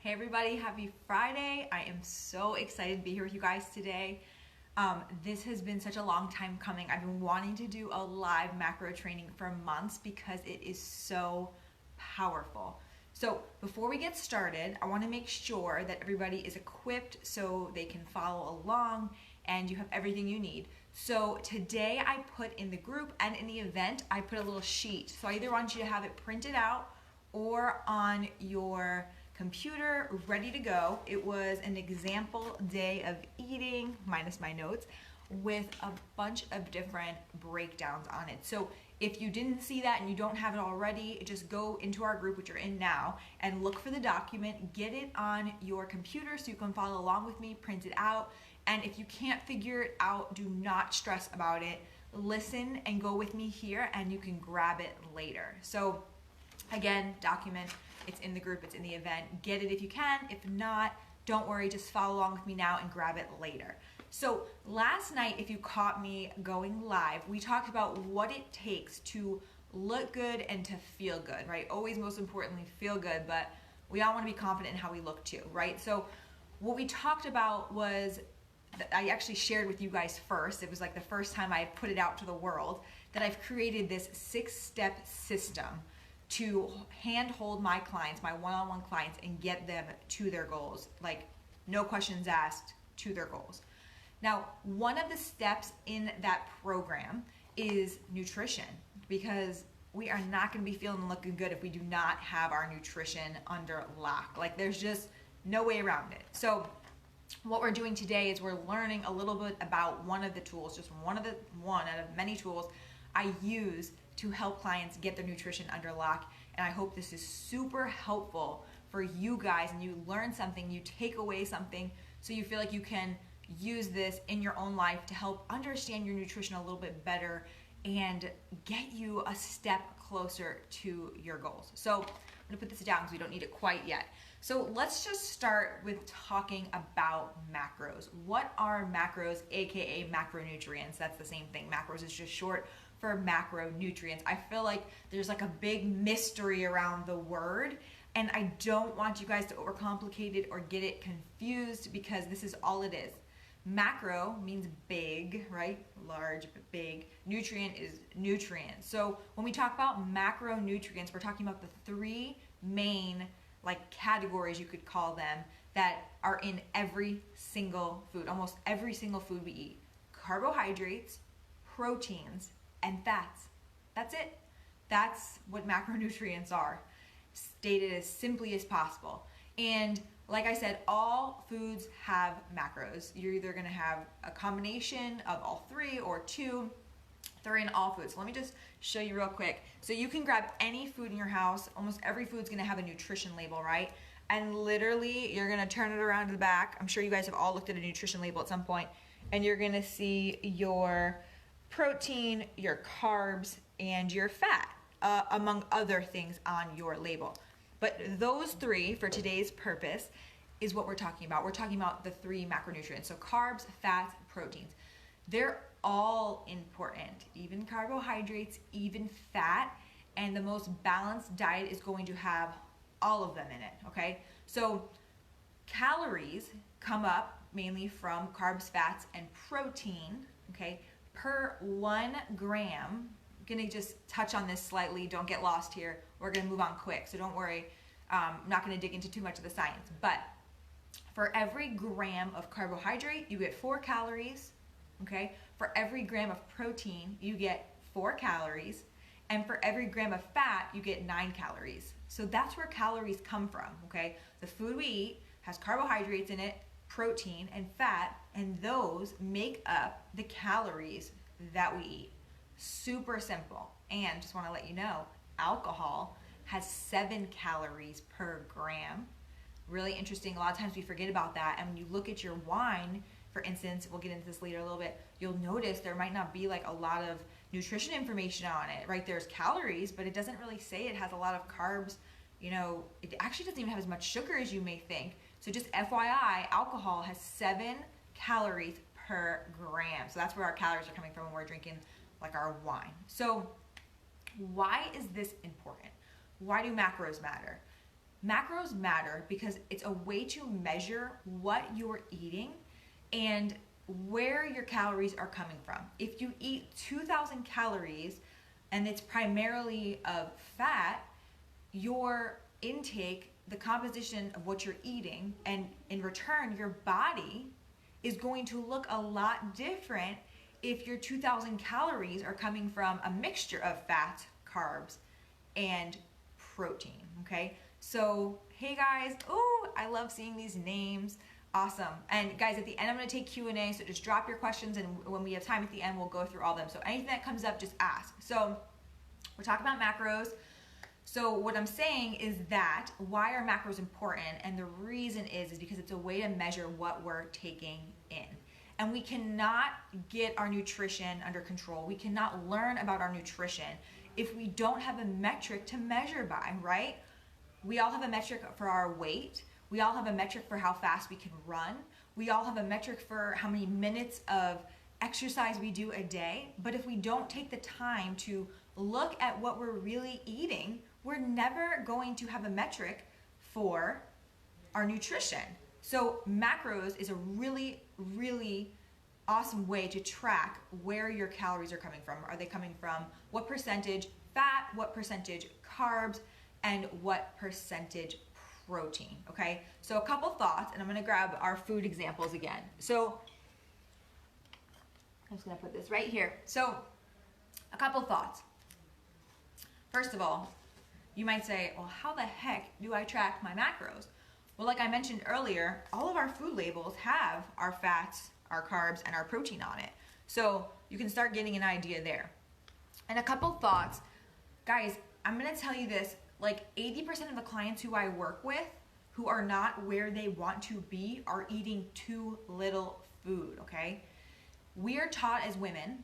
Hey everybody, happy Friday. I am so excited to be here with you guys today. This has been such a long time coming. I've been wanting to do a live macro training for months because it is so powerful. So before we get started, I want to make sure that everybody is equipped so they can follow along and you have everything you need. So today I put in the group and in the event, I put a little sheet. So I either want you to have it printed out or on your computer ready to go. It was an example day of eating, minus my notes, with a bunch of different breakdowns on it. So if you didn't see that and you don't have it already, just go into our group, which you're in now, and look for the document, get it on your computer so you can follow along with me, print it out. And if you can't figure it out, do not stress about it. Listen and go with me here and you can grab it later. So again, document, it's in the group, it's in the event. Get it if you can. If not, don't worry, just follow along with me now and grab it later. So last night, if you caught me going live, we talked about what it takes to look good and to feel good, right? Always most importantly, feel good, but we all want to be confident in how we look too, right? So what we talked about was, I actually shared with you guys first, it was like the first time I put it out to the world, that I've created this 6-step system to handhold my clients, my one-on-one clients, and get them to their goals. Like, no questions asked, to their goals. Now, one of the steps in that program is nutrition, because we are not gonna be feeling and looking good if we do not have our nutrition under lock. Like, there's just no way around it. So what we're doing today is we're learning a little bit about one of the tools, just one out of many tools I use to help clients get their nutrition under lock. And I hope this is super helpful for you guys and you learn something, you take away something, so you feel like you can use this in your own life to help understand your nutrition a little bit better and get you a step closer to your goals. So I'm gonna put this down because we don't need it quite yet. So let's just start with talking about macros. What are macros, AKA macronutrients? That's the same thing. Macros is just short for macronutrients. I feel like there's like a big mystery around the word, and I don't want you guys to overcomplicate it or get it confused, because this is all it is. Macro means big, right? Large, big. Nutrient is nutrient. So when we talk about macronutrients, we're talking about the three main categories, you could call them, that are in every single food, almost every single food we eat. Carbohydrates, proteins, and fats. That's it. That's what macronutrients are, stated as simply as possible. And like I said, all foods have macros. You're either gonna have a combination of all three or two. They're in all foods. So let me just show you real quick. So you can grab any food in your house. Almost every food's gonna have a nutrition label, right? And literally, you're gonna turn it around to the back. I'm sure you guys have all looked at a nutrition label at some point, and you're gonna see your protein, your carbs, and your fat, among other things on your label. But those three, for today's purpose, is what we're talking about. We're talking about the three macronutrients. So carbs, fats, proteins. They're all important, even carbohydrates, even fat, and the most balanced diet is going to have all of them in it, okay? So calories come up mainly from carbs, fats, and protein, okay? Per 1 gram, I'm gonna just touch on this slightly, don't get lost here. We're gonna move on quick, so don't worry. I'm not gonna dig into too much of the science, but for every gram of carbohydrate, you get 4 calories, okay? For every gram of protein, you get 4 calories, and for every gram of fat, you get 9 calories. So that's where calories come from, okay? The food we eat has carbohydrates in it, protein, and fat, and those make up the calories that we eat. Super simple. And just want to let you know, alcohol has 7 calories per gram. Really interesting. A lot of times we forget about that. And when you look at your wine, for instance, we'll get into this later a little bit, you'll notice there might not be like a lot of nutrition information on it, right? There's calories, but it doesn't really say it has a lot of carbs. You know, it actually doesn't even have as much sugar as you may think. So just FYI, alcohol has 7 calories per gram. So that's where our calories are coming from when we're drinking like our wine. So why is this important? Why do macros matter? macros matter because it's a way to measure what you're eating and where your calories are coming from. If you eat 2,000 calories and it's primarily of fat, your intake, the composition of what you're eating, and in return, your body is going to look a lot different if your 2,000 calories are coming from a mixture of fat, carbs, and protein, okay? So, hey guys, oh, I love seeing these names. Awesome. And guys, at the end, I'm going to take Q&A, so just drop your questions, and when we have time at the end, we'll go through all of them. So anything that comes up, just ask. So we're talking about macros. So what I'm saying is that why are macros important? And the reason is because it's a way to measure what we're taking in. And we cannot get our nutrition under control. We cannot learn about our nutrition if we don't have a metric to measure by, right? We all have a metric for our weight. We all have a metric for how fast we can run. We all have a metric for how many minutes of exercise we do a day. But if we don't take the time to look at what we're really eating, we're never going to have a metric for our nutrition. So macros is a really, really awesome way to track where your calories are coming from. Are they coming from what percentage fat, what percentage carbs, and what percentage protein, okay? So a couple thoughts, and I'm gonna grab our food examples again. So I'm just gonna put this right here. So a couple thoughts. First of all, you might say, well, how the heck do I track my macros? Well, like I mentioned earlier, all of our food labels have our fats, our carbs, and our protein on it. So you can start getting an idea there. And a couple thoughts. Guys, I'm gonna tell you this, like 80% of the clients who I work with who are not where they want to be are eating too little food, okay? We are taught as women,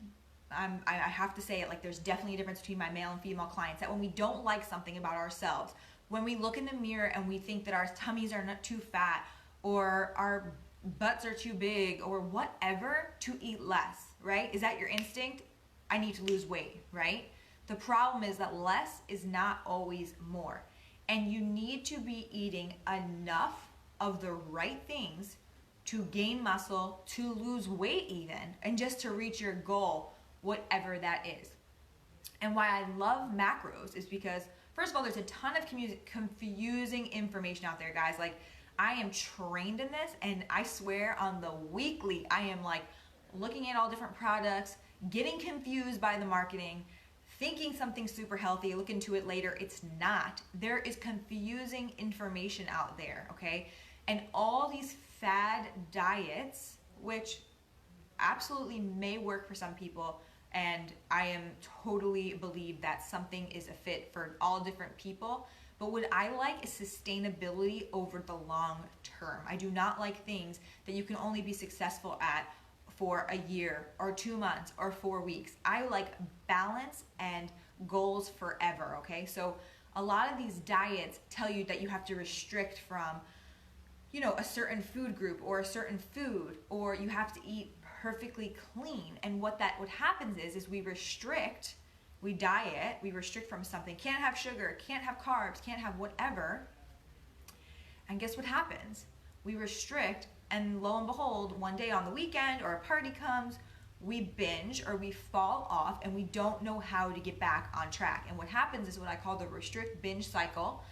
I have to say it, like there's definitely a difference between my male and female clients, that when we don't like something about ourselves, when we look in the mirror and we think that our tummies are not too fat or our butts are too big or whatever, to eat less, right? Is that your instinct? I need to lose weight, right? The problem is that less is not always more. And you need to be eating enough of the right things to gain muscle, to lose weight even, and just to reach your goal, whatever that is. And why I love macros is because, first of all, there's a ton of confusing information out there, guys. Like, I am trained in this, and I swear on the weekly, I am like looking at all different products, getting confused by the marketing, thinking something's super healthy, look into it later, it's not. There is confusing information out there, okay? And all these fad diets, which absolutely may work for some people, and I am totally believe that something is a fit for all different people, but what I like is sustainability over the long term. I do not like things that you can only be successful at for a year or 2 months or 4 weeks. I like balance and goals forever, okay? So a lot of these diets tell you that you have to restrict from, you know, a certain food group or a certain food, or you have to eat perfectly clean. And what happens is we restrict, we diet, we restrict from something. Can't have sugar, can't have carbs, can't have whatever. And guess what happens? We restrict, and lo and behold, one day on the weekend or a party comes, we binge or we fall off and we don't know how to get back on track. And what happens is what I call the restrict binge cycle,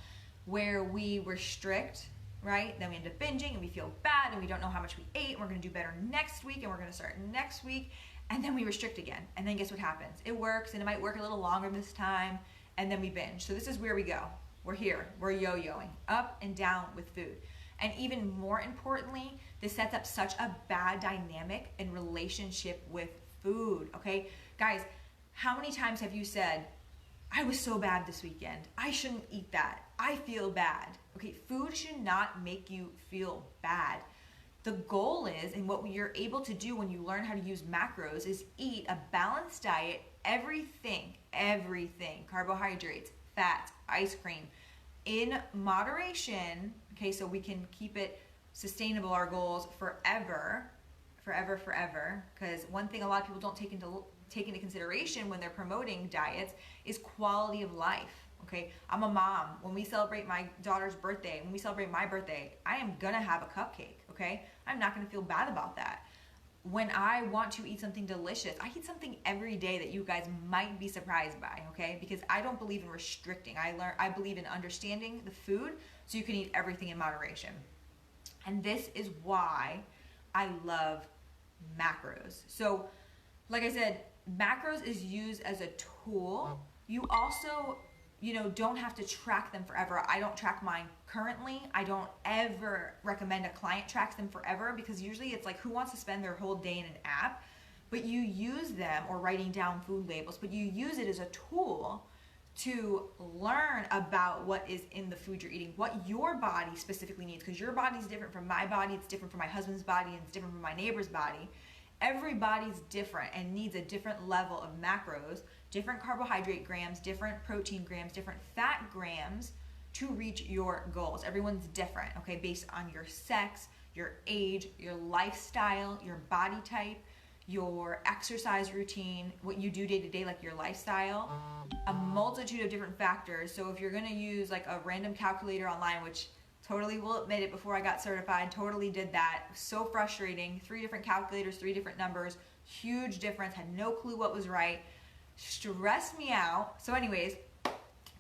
where we restrict, right? Then we end up binging and we feel bad and we don't know how much we ate, and we're gonna do better next week and we're gonna start next week, and then we restrict again. And then guess what happens? It works, and it might work a little longer this time, and then we binge. So this is where we go. We're here, we're yo-yoing up and down with food. And even more importantly, this sets up such a bad dynamic and relationship with food, okay? Guys, how many times have you said, I was so bad this weekend, I shouldn't eat that, I feel bad? Okay, food should not make you feel bad. The goal is, and what you're able to do when you learn how to use macros, is eat a balanced diet, everything, carbohydrates, fats, ice cream, in moderation, okay, so we can keep it sustainable, our goals forever, because one thing a lot of people don't take into consideration when they're promoting diets is quality of life, okay? I'm a mom. When we celebrate my daughter's birthday, when we celebrate my birthday, I am gonna have a cupcake, okay? I'm not gonna feel bad about that. When I want to eat something delicious, I eat something every day that you guys might be surprised by, okay? Because I don't believe in restricting. I believe in understanding the food so you can eat everything in moderation. And this is why I love macros. So, like I said, macros is used as a tool. You also, don't have to track them forever. I don't track mine currently. I don't ever recommend a client tracks them forever, because usually it's like, who wants to spend their whole day in an app? But you use them, or writing down food labels, but you use it as a tool to learn about what is in the food you're eating, what your body specifically needs, because your body is different from my body, it's different from my husband's body, and it's different from my neighbor's body. Everybody's different and needs a different level of macros, different carbohydrate grams, different protein grams, different fat grams to reach your goals. Everyone's different, okay, based on your sex, your age, your lifestyle, your body type, your exercise routine, what you do day to day, like your lifestyle, a multitude of different factors. So if you're gonna use like a random calculator online, which totally will admit it, before I got certified, totally did that. So frustrating. 3 different calculators, 3 different numbers, huge difference, had no clue what was right, stressed me out. So anyways,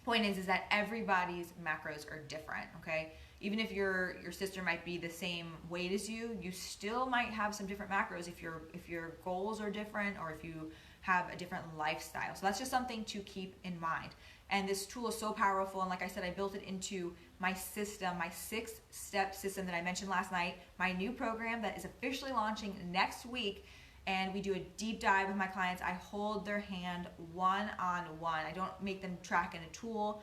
point is that everybody's macros are different, okay? Even if your sister might be the same weight as you, you still might have some different macros if your goals are different, or if you have a different lifestyle. So that's just something to keep in mind. And this tool is so powerful, and like I said, I built it into my system, my 6-step system that I mentioned last night, my new program that is officially launching next week. And we do a deep dive with my clients. I hold their hand one-on-one. I don't make them track in a tool,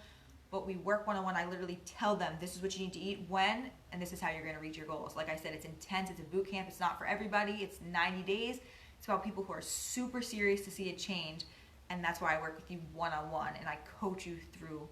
but we work one-on-one. I literally tell them, this is what you need to eat, when, and this is how you're gonna reach your goals. Like I said, it's intense, it's a boot camp, it's not for everybody, it's 90 days. It's about people who are super serious to see a change, and that's why I work with you one-on-one, and I coach you through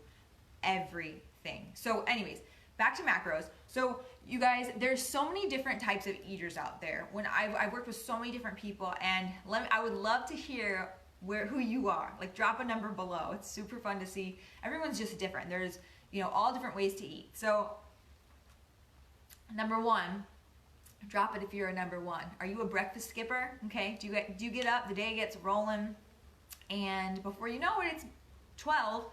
everything. So anyways, back to macros. So you guys, there's so many different types of eaters out there. When I've worked with so many different people, and I would love to hear who you are. Like, drop a number below. It's super fun to see. Everyone's just different. There's all different ways to eat. So number 1, drop it if you're a number 1. Are you a breakfast skipper? Okay, do you get up, the day gets rolling, and before you know it, it's 12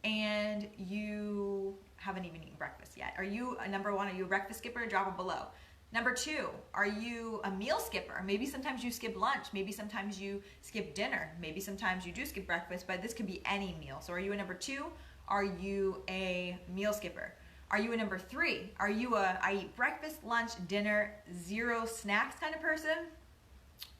and you haven't even eaten breakfast yet. Are you a number 1? Are you a breakfast skipper? Drop it below. Number 2, are you a meal skipper? Maybe sometimes you skip lunch. Maybe sometimes you skip dinner. Maybe sometimes you do skip breakfast, but this could be any meal. So are you a number 2? Are you a meal skipper? Are you a number 3? Are you I eat breakfast, lunch, dinner, 0 snacks kind of person?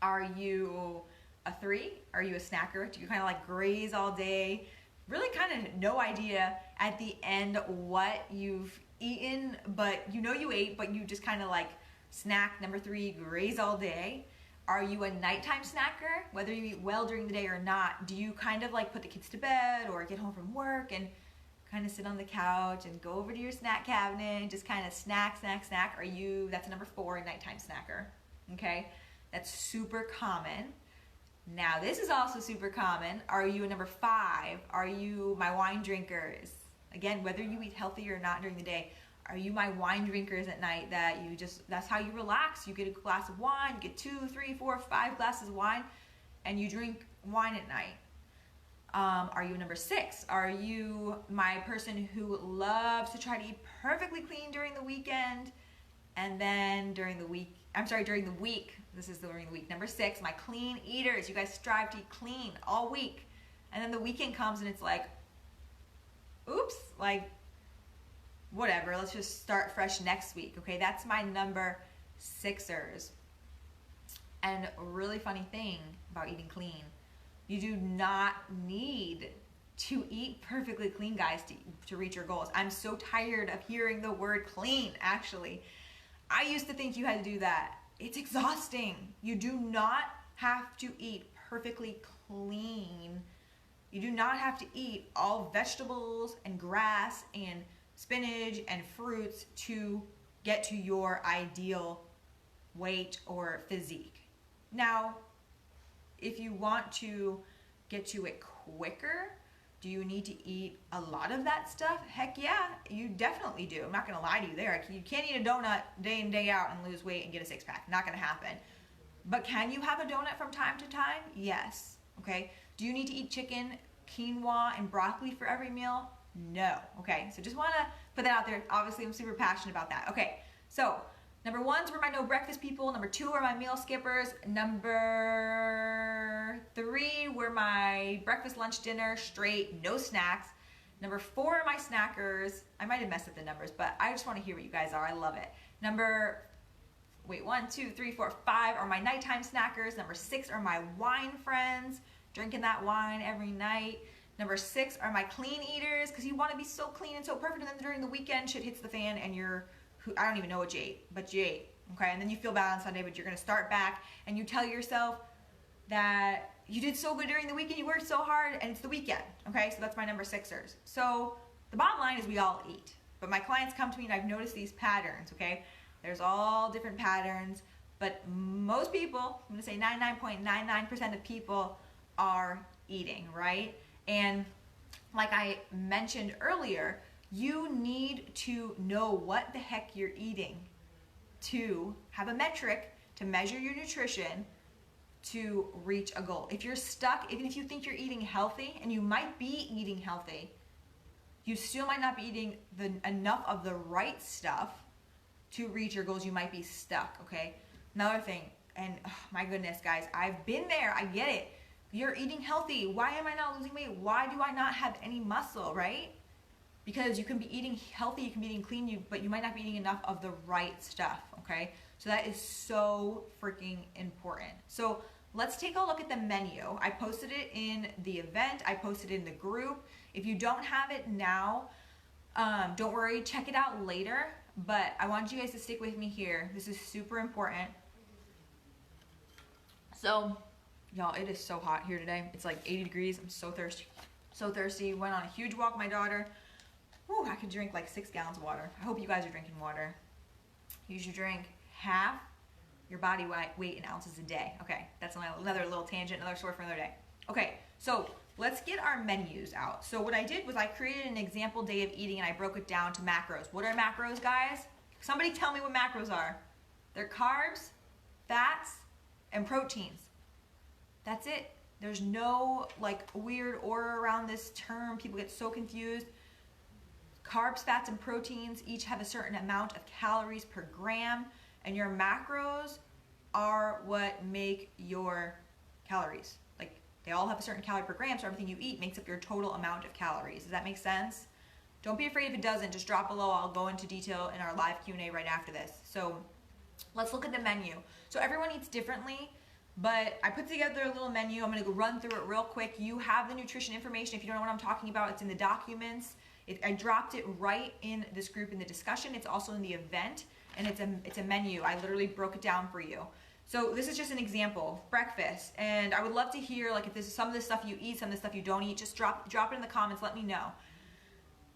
Are you a 3? Are you a snacker? Do you kind of like graze all day? Really kind of no idea at the end what you've eaten, but you ate, but you just kind of like snack. Number 3, graze all day. Are you a nighttime snacker? Whether you eat well during the day or not, do you kind of like put the kids to bed or get home from work and kind of sit on the couch and go over to your snack cabinet and just kind of snack? That's a number 4, a nighttime snacker, okay? That's super common. Now, this is also super common. Are you a number 5? Are you my wine drinkers? Again, whether you eat healthy or not during the day, are you my wine drinkers at night that that's how you relax? You get a glass of wine, you get 2, 3, 4, 5 glasses of wine, and you drink wine at night. Are you a number 6? Are you my person who loves to try to eat perfectly clean during the weekend, and then during the week, this is during the week, number 6, my clean eaters. You guys strive to eat clean all week, and then the weekend comes and it's like, oops, like, whatever, let's just start fresh next week, okay? That's my number 6ers. And a really funny thing about eating clean, you do not need to eat perfectly clean, guys, to reach your goals. I'm so tired of hearing the word clean, actually. I used to think you had to do that. It's exhausting. You do not have to eat perfectly clean. You do not have to eat all vegetables and grass and spinach and fruits to get to your ideal weight or physique. Now, if you want to get to it quicker, Do you need to eat a lot of that stuff? Heck yeah, you definitely do. I'm not gonna lie to you there. You can't eat a donut day in, day out and lose weight and get a six pack. Not gonna happen. But can you have a donut from time to time? Yes, okay? Do you need to eat chicken, quinoa, and broccoli for every meal? No, okay? So just wanna put that out there. Obviously, I'm super passionate about that. Okay, so number 1's were my no breakfast people. Number 2 were my meal skippers. Number 3 were my breakfast, lunch, dinner, straight, no snacks. Number 4 are my snackers. I might have messed up the numbers, but I just want to hear what you guys are. I love it. 1, 2, 3, 4, 5 are my nighttime snackers. Number 6 are my wine friends, drinking that wine every night. Number 6 are my clean eaters, because you want to be so clean and so perfect, and then during the weekend shit hits the fan and I don't even know what you ate, but you ate, okay? And then you feel bad on Sunday, but you're gonna start back and you tell yourself that you did so good during the weekend, you worked so hard, and it's the weekend, okay? So that's my number 6ers. So the bottom line is we all eat, but my clients come to me and I've noticed these patterns, okay? There's all different patterns, but most people, I'm gonna say 99.99% of people are eating, right? And like I mentioned earlier, you need to know what the heck you're eating to have a metric to measure your nutrition to reach a goal. If you're stuck, even if you think you're eating healthy, and you might be eating healthy, you still might not be eating enough of the right stuff to reach your goals. You might be stuck, okay? Another thing, and oh my goodness, guys, I've been there, I get it. You're eating healthy. Why am I not losing weight? Why do I not have any muscle, right? Because you can be eating healthy, you can be eating clean, but you might not be eating enough of the right stuff, okay? So that is so freaking important. So let's take a look at the menu. I posted it in the event, I posted it in the group. If you don't have it now, don't worry, check it out later, but I want you guys to stick with me here. This is super important. So, y'all, it is so hot here today. It's like 80 degrees. I'm so thirsty. So thirsty. Went on a huge walk with my daughter. Whew, I could drink like 6 gallons of water. I hope you guys are drinking water. You should drink half your body weight in ounces a day. Okay, that's another little tangent, another story for another day. Okay, so let's get our menus out. So what I did was I created an example day of eating and I broke it down to macros. What are macros, guys? Somebody tell me what macros are. They're carbs, fats, and proteins. That's it. There's no like weird order around this term. People get so confused. Carbs, fats, and proteins each have a certain amount of calories per gram, and your macros are what make your calories. Like, they all have a certain calorie per gram, so everything you eat makes up your total amount of calories. Does that make sense? Don't be afraid if it doesn't. Just drop below. I'll go into detail in our live Q&A right after this. So let's look at the menu. So everyone eats differently, but I put together a little menu. I'm gonna go run through it real quick. You have the nutrition information. If you don't know what I'm talking about, it's in the documents. I dropped it right in this group in the discussion. It's also in the event, and it's a menu. I literally broke it down for you. So this is just an example, breakfast. And I would love to hear, like, if this is some of the stuff you eat, some of the stuff you don't eat, just drop it in the comments, let me know.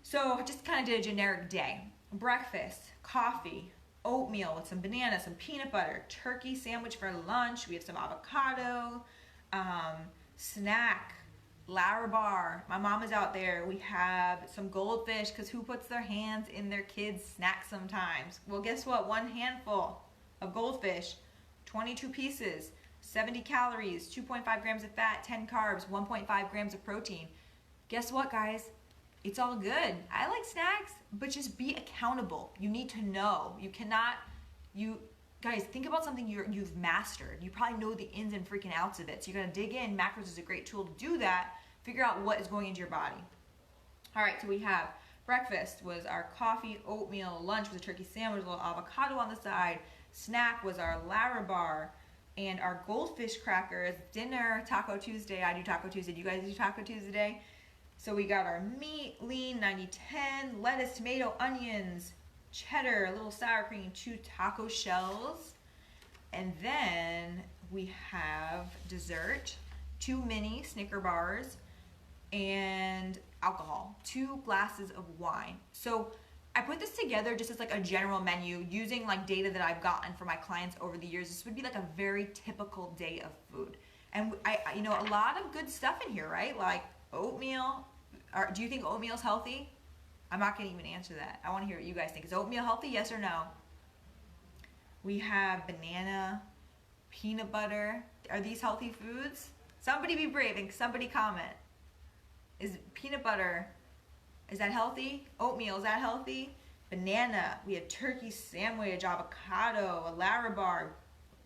So I just kind of did a generic day. Breakfast, coffee, oatmeal with some banana, some peanut butter, turkey sandwich for lunch. We have some avocado, snack, Larabar. My mom is out there. We have some goldfish, because who puts their hands in their kids' snacks sometimes? Well, guess what? 1 handful of goldfish, 22 pieces, 70 calories, 2.5 grams of fat, 10 carbs, 1.5 grams of protein. Guess what, guys? It's all good. I like snacks, but just be accountable. You need to know. Guys, think about something you've mastered. You probably know the ins and freaking outs of it. So you're gonna dig in. Macros is a great tool to do that. Figure out what is going into your body. All right, so we have breakfast was our coffee, oatmeal. Lunch was a turkey sandwich, a little avocado on the side. Snack was our Larabar and our goldfish crackers. Dinner, Taco Tuesday. I do Taco Tuesday. Do you guys do Taco Tuesday? So we got our meat, lean, 90-10, lettuce, tomato, onions, cheddar, a little sour cream, 2 taco shells. And then we have dessert, 2 mini Snicker bars, and alcohol, 2 glasses of wine. So I put this together just as like a general menu using like data that I've gotten from my clients over the years. This would be like a very typical day of food. And a lot of good stuff in here, right? Like oatmeal, Or do you think oatmeal's healthy? I'm not going to even answer that. I want to hear what you guys think. Is oatmeal healthy? Yes or no? We have banana, peanut butter. Are these healthy foods? Somebody be brave and somebody comment. Is peanut butter, is that healthy? Oatmeal, is that healthy? Banana, we have turkey sandwich, avocado, a Larabar, a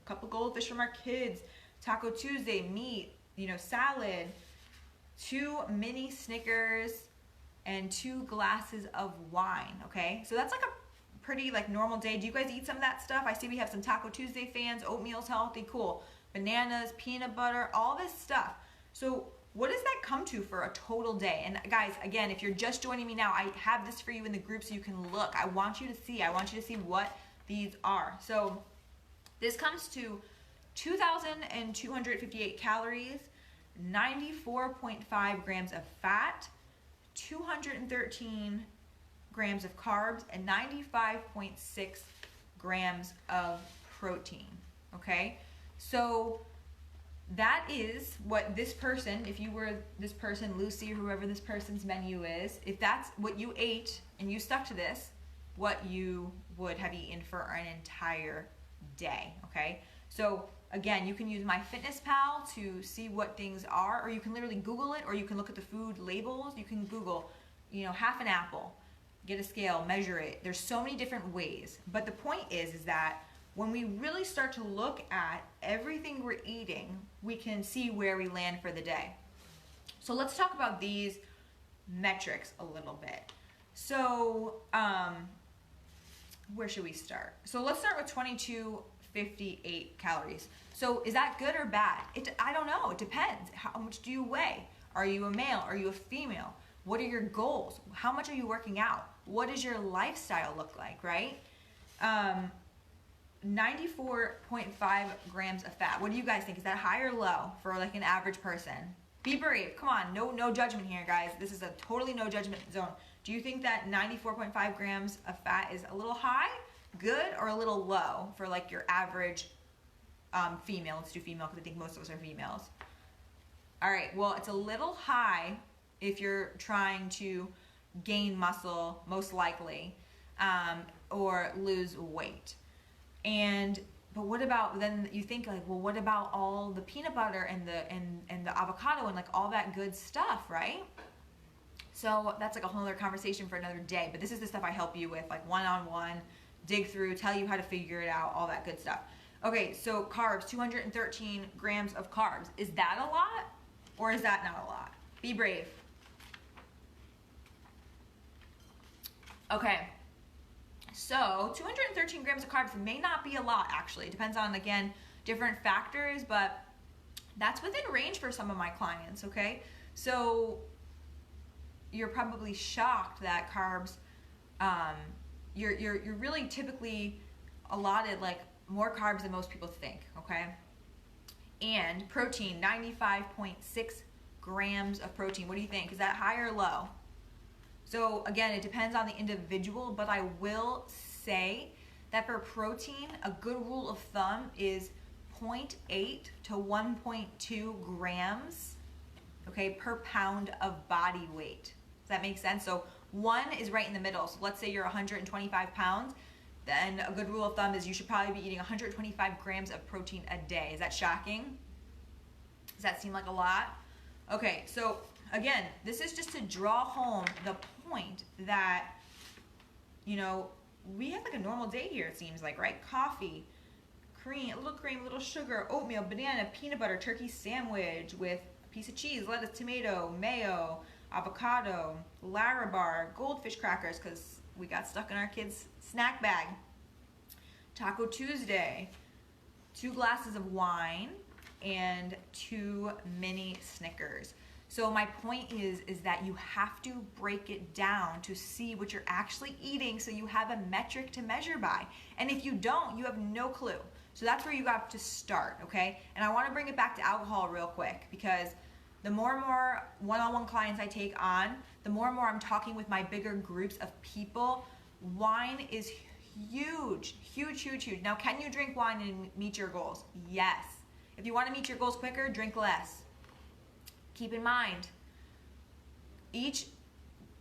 couple goldfish from our kids, Taco Tuesday, meat, salad, 2 mini Snickers, and 2 glasses of wine, okay? So that's like a pretty normal day. Do you guys eat some of that stuff? I see we have some Taco Tuesday fans. Oatmeal's healthy, cool. Bananas, peanut butter, all this stuff. So what does that come to for a total day? And guys, again, if you're just joining me now, I have this for you in the group so you can look. I want you to see what these are. So this comes to 2,258 calories, 94.5 grams of fat, 213 grams of carbs, and 95.6 grams of protein, okay? So that is what this person, if you were this person, Lucy, or whoever this person's menu is, if that's what you ate and you stuck to this, what you would have eaten for an entire day, okay? So again, you can use MyFitnessPal to see what things are, or you can literally Google it, or you can look at the food labels. You can Google, half an apple, get a scale, measure it. There's so many different ways. But the point is that when we really start to look at everything we're eating, we can see where we land for the day. So let's talk about these metrics a little bit. So where should we start? So let's start with 2,258 calories. So is that good or bad? I don't know. It depends. How much do you weigh? Are you a male? Are you a female? What are your goals? How much are you working out? What does your lifestyle look like, right? 94.5 grams of fat. What do you guys think? Is that high or low for an average person? Be brave. Come on. No judgment here, guys. This is a totally no judgment zone. Do you think that 94.5 grams of fat is a little high, good, or a little low for your average female? Let's do female because I think most of us are females. All right. Well, it's a little high if you're trying to gain muscle, most likely, or lose weight. But what about, then you think well, what about all the peanut butter and the avocado and all that good stuff, right? So that's a whole other conversation for another day. But this is the stuff I help you with, one-on-one, dig through, tell you how to figure it out, all that good stuff. Okay, so carbs, 213 grams of carbs. Is that a lot or is that not a lot? Be brave. Okay. So 213 grams of carbs may not be a lot, actually. It depends on, again, different factors, but that's within range for some of my clients, okay? So you're probably shocked that carbs, you're really typically allotted more carbs than most people think, okay? And protein, 95.6 grams of protein. What do you think? Is that high or low? So again, it depends on the individual, but I will say that for protein, a good rule of thumb is 0.8 to 1.2 grams, okay, per pound of body weight. Does that make sense? So 1 is right in the middle. So let's say you're 125 pounds, then a good rule of thumb is you should probably be eating 125 grams of protein a day. Is that shocking? Does that seem like a lot? Okay, so again, this is just to draw home the point that, we have a normal day here, it seems like, right? Coffee, cream, a little sugar, oatmeal, banana, peanut butter, turkey sandwich with a piece of cheese, lettuce, tomato, mayo, avocado, Larabar, goldfish crackers because we got stuck in our kids' snack bag. Taco Tuesday, 2 glasses of wine, and 2 mini Snickers. So my point is that you have to break it down to see what you're actually eating so you have a metric to measure by. And if you don't, you have no clue. So that's where you have to start, okay? And I want to bring it back to alcohol real quick because the more and more one-on-one clients I take on, the more and more I'm talking with my bigger groups of people, wine is huge, huge, huge, huge. Now, can you drink wine and meet your goals? Yes. If you want to meet your goals quicker, drink less. Keep in mind, each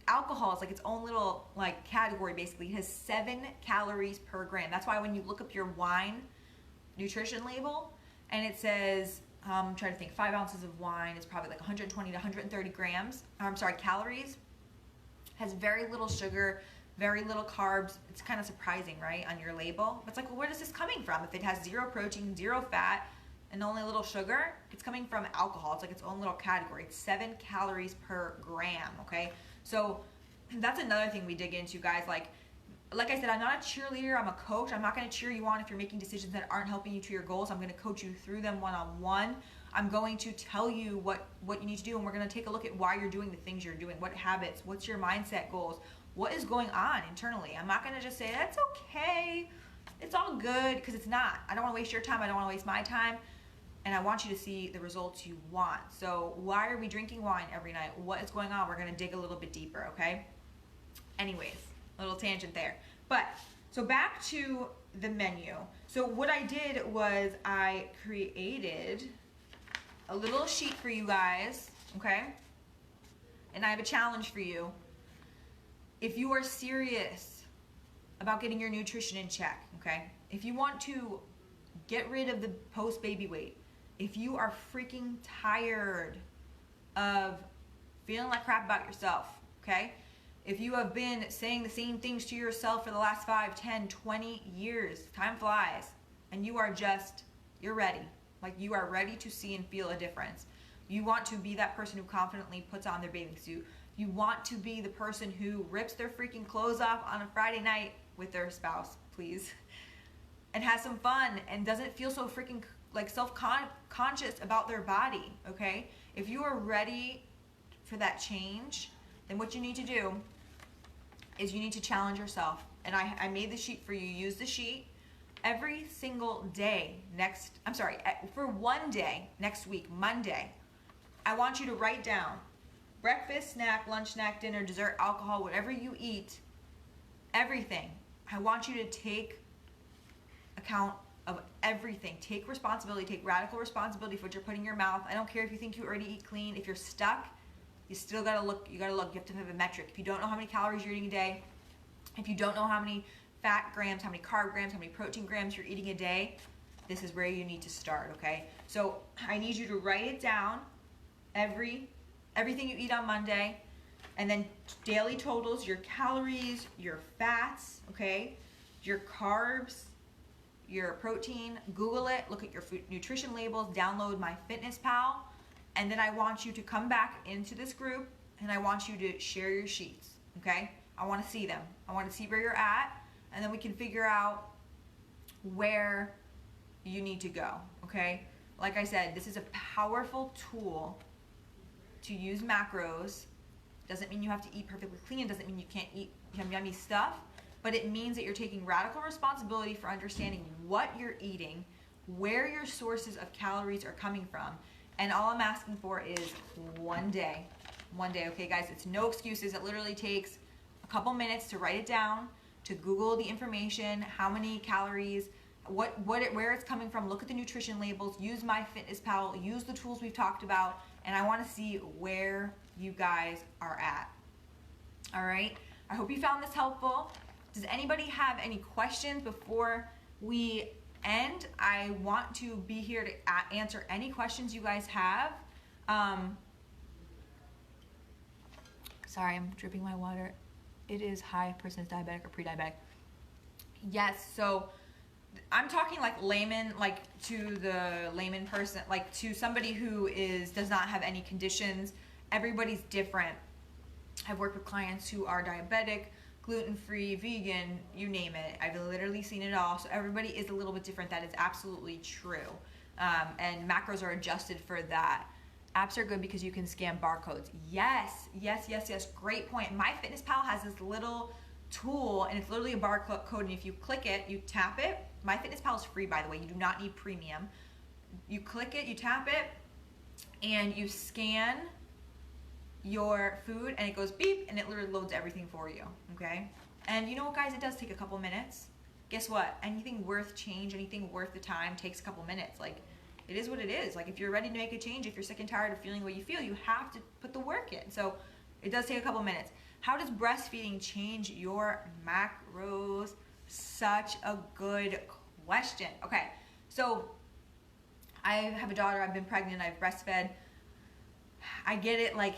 alcohol is like its own little like category basically. It has 7 calories per gram. That's why when you look up your wine nutrition label and it says, I'm trying to think, 5 ounces of wine is probably like 120 to 130 grams, calories, has very little sugar, very little carbs. It's kind of surprising, right, on your label. It's like, well, where is this coming from? If it has 0 protein, 0 fat, and only a little sugar, it's coming from alcohol. It's like its own little category. It's 7 calories per gram, okay? So that's another thing we dig into, guys. Like I said, I'm not a cheerleader, I'm a coach. I'm not gonna cheer you on if you're making decisions that aren't helping you to your goals. I'm gonna coach you through them one-on-one. I'm going to tell you what you need to do, and we're gonna take a look at why you're doing the things you're doing, what habits, what's your mindset goals, what is going on internally. I'm not gonna just say, that's okay, it's all good, because it's not. I don't wanna waste your time, I don't wanna waste my time, and I want you to see the results you want. So why are we drinking wine every night? What is going on? We're gonna dig a little bit deeper, okay? Anyways, little tangent there. But, so back to the menu. So what I did was I created a little sheet for you guys, okay? And I have a challenge for you. If you are serious about getting your nutrition in check, okay? If you want to get rid of the post-baby weight, if you are freaking tired of feeling like crap about yourself, okay? If you have been saying the same things to yourself for the last 5, 10, 20 years, time flies, and you are just, you're ready. Like you are ready to see and feel a difference. You want to be that person who confidently puts on their bathing suit. You want to be the person who rips their freaking clothes off on a Friday night with their spouse, please, and has some fun and doesn't feel so freaking like self-conscious about their body, okay? If you are ready for that change, then what you need to do is you need to challenge yourself. And I made the sheet for you. Use the sheet every single day for one day next week, Monday. I want you to write down breakfast, snack, lunch, snack, dinner, dessert, alcohol, whatever you eat, everything. I want you to take account of everything. Take responsibility, take radical responsibility for what you're putting in your mouth. I don't care if you think you already eat clean. If you're stuck, you still gotta look, you have to have a metric. If you don't know how many calories you're eating a day, if you don't know how many fat grams, how many carb grams, how many protein grams you're eating a day, this is where you need to start, okay? So I need you to write it down, everything you eat on Monday, and then daily totals, your calories, your fats, okay? Your carbs, your protein, Google it, look at your food nutrition labels, download MyFitnessPal, and then I want you to come back into this group and I want you to share your sheets, okay? I want to see them. I want to see where you're at, and then we can figure out where you need to go, okay? Like I said, this is a powerful tool to use macros. Doesn't mean you have to eat perfectly clean. Doesn't mean you can't eat yummy stuff, but it means that you're taking radical responsibility for understanding what you're eating, where your sources of calories are coming from, and all I'm asking for is one day, okay guys? It's no excuses. It literally takes a couple minutes to write it down, to Google the information, how many calories, where it's coming from, look at the nutrition labels, use MyFitnessPal, use the tools we've talked about, and I want to see where you guys are at. All right? I hope you found this helpful. Does anybody have any questions before we end? I want to be here to answer any questions you guys have. Sorry, I'm dripping my water. It is high if person is diabetic or pre-diabetic. Yes, so I'm talking like layman, like to the layman person, like to somebody who does not have any conditions. Everybody's different. I've worked with clients who are diabetic, gluten-free, vegan, you name it. I've literally seen it all. So everybody is a little bit different. That is absolutely true. And macros are adjusted for that. Apps are good because you can scan barcodes. Yes. Great point. MyFitnessPal has this little tool, and it's literally a barcode, and if you click it, you tap it. MyFitnessPal is free, by the way. You do not need premium. You click it, you tap it, and you scan your food, and it goes beep, and it literally loads everything for you, okay? And you know what, guys? It does take a couple minutes. Guess what? Anything worth change, anything worth the time takes a couple minutes. Like, it is what it is. Like, if you're ready to make a change, if you're sick and tired of feeling what you feel, you have to put the work in. So it does take a couple minutes. How does breastfeeding change your macros? Such a good question. Okay, so I have a daughter, I've been pregnant, I've breastfed. I get it, like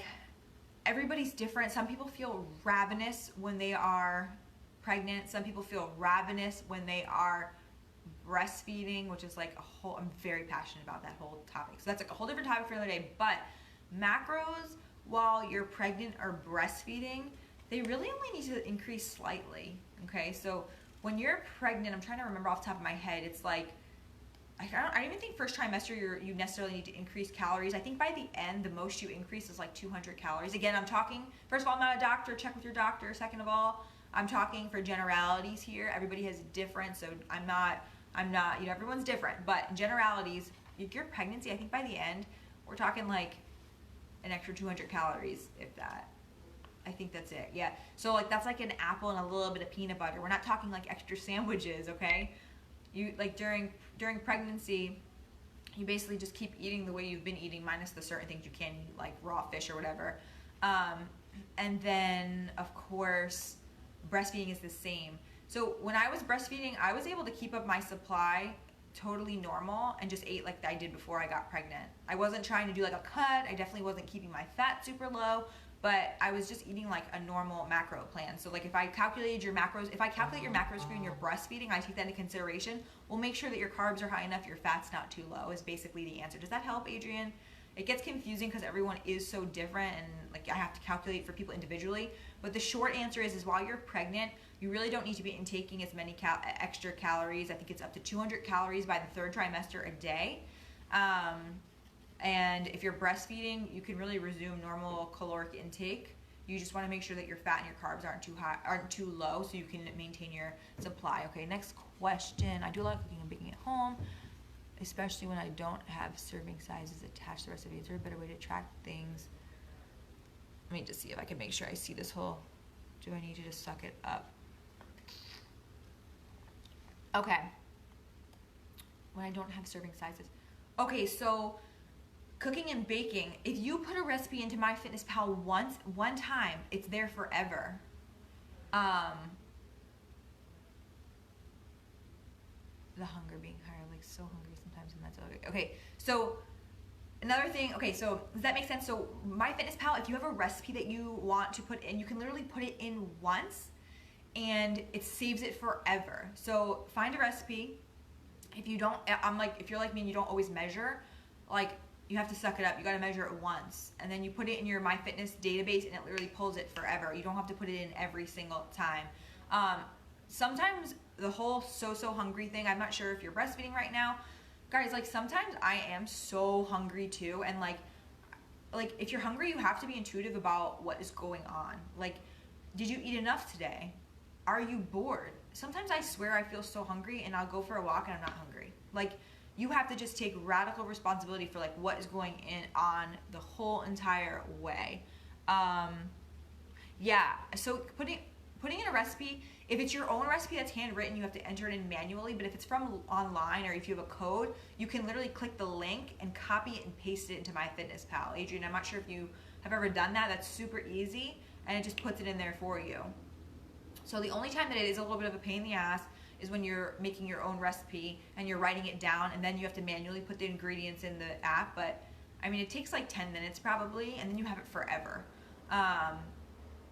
everybody's different. Some people feel ravenous when they are pregnant. Some people feel ravenous when they are breastfeeding, which is like a whole, I'm very passionate about that whole topic. So that's like a whole different topic for another day. But macros while you're pregnant or breastfeeding, they really only need to increase slightly. Okay, so when you're pregnant, I'm trying to remember off the top of my head, it's like, I don't even think first trimester you necessarily need to increase calories. I think by the end, the most you increase is like 200 calories. Again, I'm talking, first of all, I'm not a doctor, check with your doctor. Second of all, I'm talking for generalities here. Everybody has different, so I'm not, you know, everyone's different. But in generalities, if you're pregnancy, I think by the end, we're talking like an extra 200 calories, if that. I think that's it, yeah. So like that's like an apple and a little bit of peanut butter. We're not talking like extra sandwiches, okay? You like during pregnancy, you basically just keep eating the way you've been eating, minus the certain things you can't eat, like raw fish or whatever. And then of course, breastfeeding is the same. So when I was breastfeeding, I was able to keep up my supply totally normal and just ate like I did before I got pregnant. I wasn't trying to do like a cut. I definitely wasn't keeping my fat super low, but I was just eating like a normal macro plan. So like if I calculated your macros, if I calculate your macros for you and you're breastfeeding, I take that into consideration. We'll make sure that your carbs are high enough, your fat's not too low is basically the answer. Does that help, Adrian? It gets confusing because everyone is so different and like I have to calculate for people individually. But the short answer is while you're pregnant, you really don't need to be intaking as many extra calories. I think it's up to 200 calories by the 3rd trimester a day. And if you're breastfeeding, you can really resume normal caloric intake. You just want to make sure that your fat and your carbs aren't too low, so you can maintain your supply. Okay, next question. I do a lot of cooking and baking at home, especially when I don't have serving sizes attached to the recipe. Is there a better way to track things? Let me just see if I can make sure I see this whole. Do I need to just suck it up? Okay. When I don't have serving sizes. Okay, so cooking and baking, if you put a recipe into MyFitnessPal one time, it's there forever. The hunger being higher, like so hungry sometimes, and that's okay. Okay, so another thing, okay, so does that make sense? So MyFitnessPal, if you have a recipe that you want to put in, you can literally put it in once and it saves it forever. So find a recipe. If you don't, if you're like me and you don't always measure, like you have to suck it up. You got to measure it once and then you put it in your MyFitness database and it literally pulls it forever. You don't have to put it in every single time. Sometimes the whole so hungry thing, I'm not sure if you're breastfeeding right now. Guys, like sometimes I am so hungry too, and like if you're hungry, you have to be intuitive about what is going on. Like, did you eat enough today? Are you bored? Sometimes I swear I feel so hungry and I'll go for a walk and I'm not hungry. Like, you have to just take radical responsibility for like what is going on the whole entire way. Yeah, so putting in a recipe, if it's your own recipe that's handwritten, you have to enter it in manually, but if it's from online or if you have a code, you can literally click the link and copy it and paste it into MyFitnessPal. Adrian, I'm not sure if you have ever done that. That's super easy, and it just puts it in there for you. So the only time that it is a little bit of a pain in the ass is when you're making your own recipe and you're writing it down and then you have to manually put the ingredients in the app, but I mean, it takes like 10 minutes probably, and then you have it forever.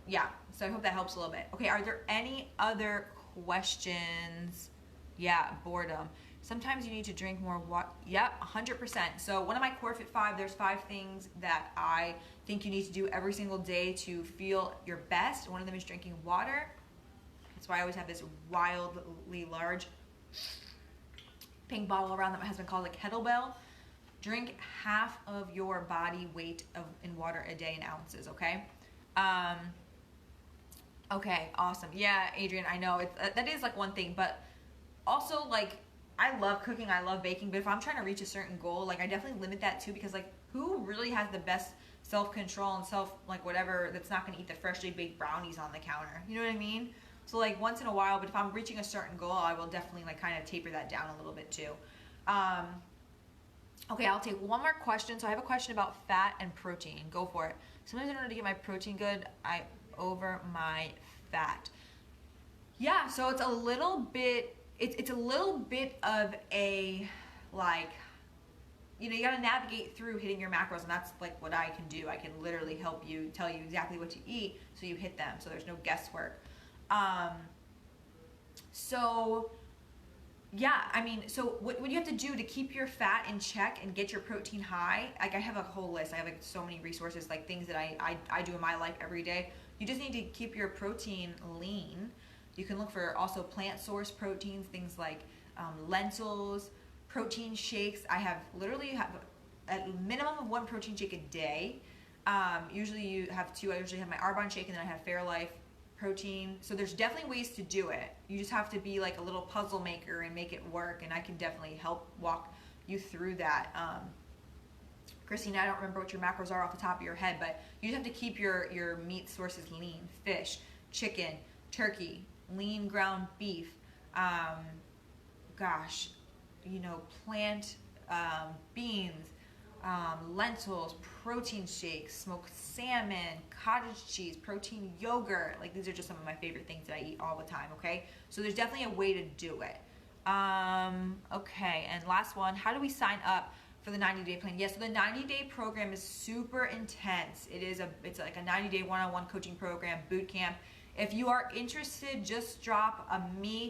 Yeah, so I hope that helps a little bit. Okay, are there any other questions? Yeah, boredom. Sometimes you need to drink more water. Yep, 100%. So one of my Core Fit 5, there's 5 things that I think you need to do every single day to feel your best. One of them is drinking water. That's why I always have this wildly large pink bottle around that my husband calls a kettlebell. Drink half of your body weight in water a day in ounces, okay? Okay, awesome. Yeah, Adrian, I know that is like one thing, but also like I love cooking, I love baking, but if I'm trying to reach a certain goal, like I definitely limit that too, because like who really has the best self-control and like whatever that's not going to eat the freshly baked brownies on the counter? You know what I mean? So like once in a while, but if I'm reaching a certain goal, I will definitely like kind of taper that down a little bit too. Okay, I'll take one more question. So I have a question about fat and protein. Go for it. Sometimes in order to get my protein good, over my fat. Yeah, so it's a little bit, it's a little bit of a, like, you know, you gotta navigate through hitting your macros, and that's like what I can do. I can literally help you, tell you exactly what to eat so you hit them, so there's no guesswork. So yeah, I mean, so what you have to do to keep your fat in check and get your protein high, like I have a whole list. I have like so many resources, like things that I do in my life every day. You just need to keep your protein lean. You can look for also plant source proteins, things like lentils, protein shakes. I have literally have a minimum of 1 protein shake a day. Usually you have 2. I usually have my Arbonne shake, and then I have Fairlife protein. So there's definitely ways to do it. You just have to be like a little puzzle maker and make it work, and I can definitely help walk you through that. Christina, I don't remember what your macros are off the top of your head, but you just have to keep your meat sources lean. Fish, chicken, turkey, lean ground beef, gosh, you know, plant beans, lentils, protein shakes, smoked salmon, cottage cheese, protein yogurt. Like, these are just some of my favorite things that I eat all the time, okay? So there's definitely a way to do it. Okay, and last one, how do we sign up for the 90-day plan? Yeah, so the 90-day program is super intense. It's like a 90-day one-on-one coaching program, boot camp. If you are interested, just drop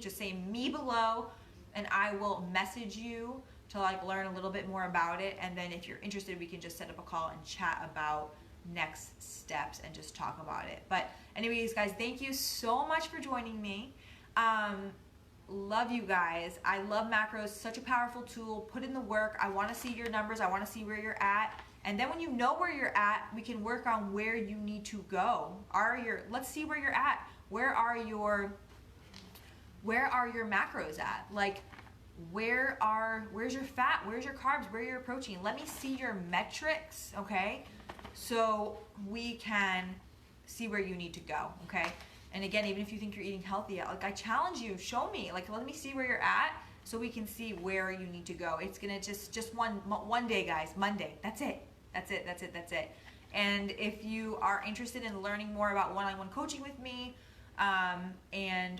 just say me below, and I will message you to like learn a little bit more about it. And then if you're interested, we can just set up a call and chat about next steps and just talk about it. But anyways, guys, thank you so much for joining me. Love you guys. I love macros, such a powerful tool. Put in the work. I want to see your numbers. I want to see where you're at. And then when you know where you're at, we can work on where you need to go. Let's see where you're at. Where are your macros at? Like, where's your fat? Where's your carbs? Where are your protein? Let me see your metrics, okay? So we can see where you need to go, okay? And again, even if you think you're eating healthy, like, I challenge you, show me, like, let me see where you're at so we can see where you need to go. It's gonna just one day, guys, Monday. That's it. And if you are interested in learning more about one-on-one coaching with me,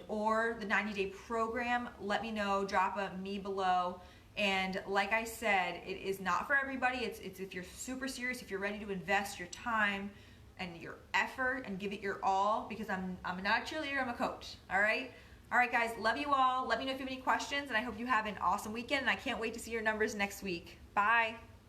or the 90-day program, let me know, drop a me below. And like I said, it is not for everybody. It's if you're super serious, if you're ready to invest your time and your effort and give it your all, because I'm not a cheerleader, I'm a coach. All right, guys, love you all. Let me know if you have any questions, and I hope you have an awesome weekend, and I can't wait to see your numbers next week. Bye.